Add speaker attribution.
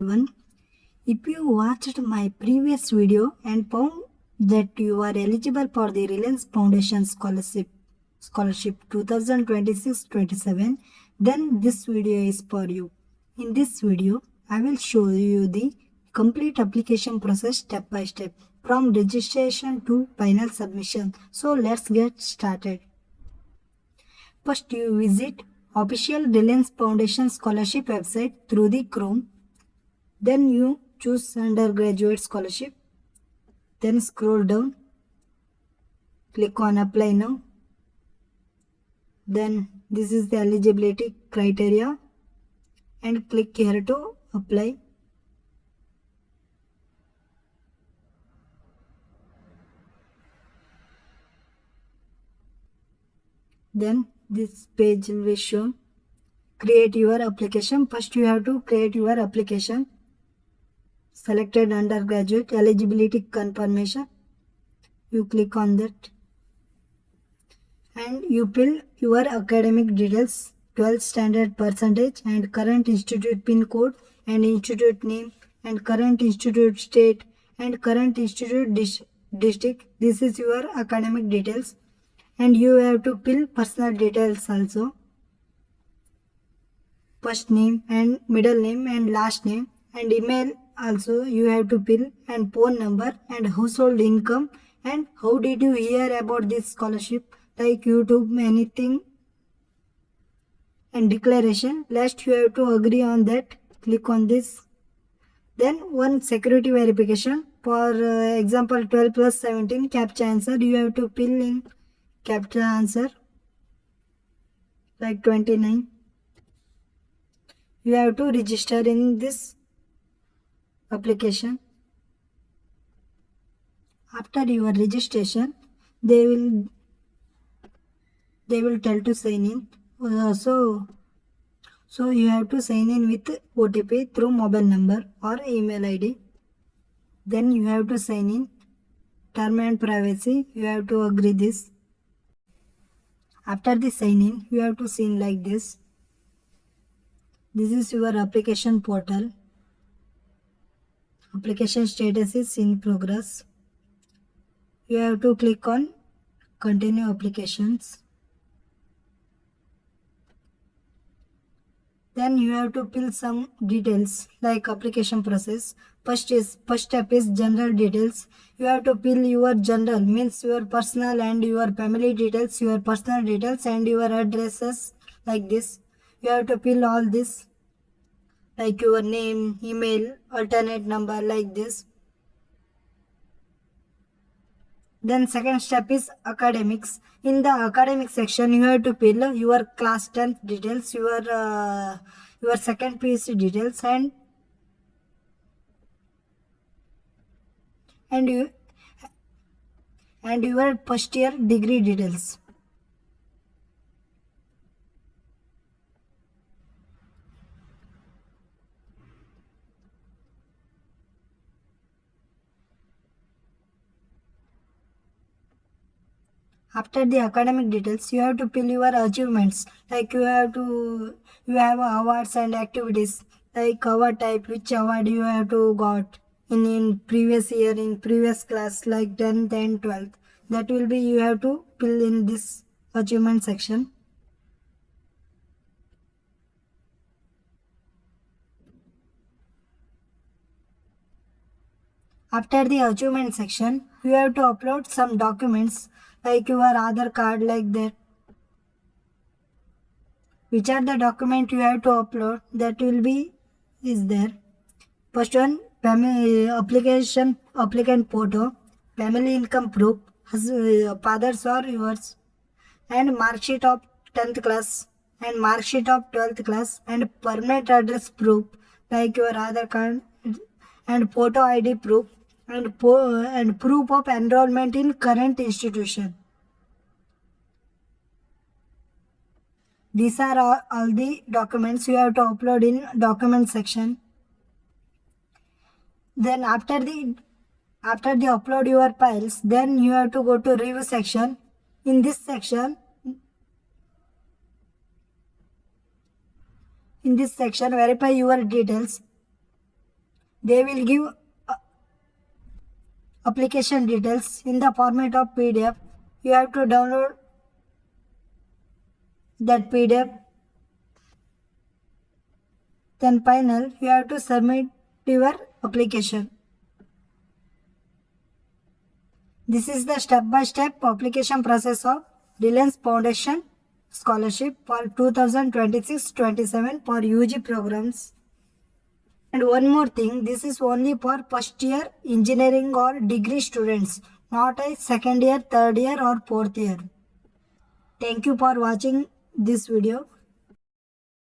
Speaker 1: everyone. If you watched my previous video and found that you are eligible for the Reliance Foundation Scholarship 2026-27, then this video is for you. In this video, I will show you the complete application process step by step from registration to final submission. So let's get started. First, you visit official Reliance Foundation Scholarship website through the Chrome. Then you choose Undergraduate Scholarship. Then scroll down. Click on Apply Now. Then this is the eligibility criteria. And click here to apply. Then this page will be shown. Create your application. First you have to create your application. Selected undergraduate eligibility confirmation. You click on that. And you fill your academic details, 12th standard percentage and current institute pin code and institute name and current institute state and current institute district. This is your academic details. And you have to fill personal details also. First name and middle name and last name and email also you have to fill, and phone number and household income and how did you hear about this scholarship, like YouTube, anything, and declaration. Last you have to agree on that. Click on this. Then one security verification. For example 12 plus 17 captcha answer, you have to fill in captcha answer like 29. You have to register in this application. After your registration, they will tell to sign in. So you have to sign in with OTP through mobile number or email ID. Then you have to sign in. Term and privacy, you have to agree this. After the sign in, you have to sign like this. This is your application portal. Application status is in progress. You have to click on continue applications. Then you have to fill some details like application process. First step is general details. You have to fill your general, means your personal and your family details, your personal details and your addresses like this. You have to fill all this like your name, email, alternate number like this. Then second step is academics. In the academic section, you have to fill your class 10th details, your second PUC details and your first year degree details. After the academic details, you have to fill your achievements. Like you have awards and activities. Like award type, which award you have to got in previous year, in previous class, like 10th and 12th. That will be you have to fill in this achievement section. After the achievement section, you have to upload some documents like your Aadhaar card like that. Which are the document you have to upload, that will be is there. First one, family applicant photo, family income proof, father's or yours, and mark sheet of 10th class and mark sheet of 12th class and permanent address proof like your Aadhaar card and photo ID proof and proof of enrollment in current institution. These are all the documents you have to upload in document section. Then after the upload your files, then you have to go to review section. In this section, verify your details. They will give application details in the format of PDF. You have to download that PDF. Then final, you have to submit your application. This is the step-by-step application process of Reliance Foundation Scholarship for 2026-27 for UG programs. And one more thing, this is only for first year engineering or degree students, not a second year, third year or fourth year. Thank you for watching this video.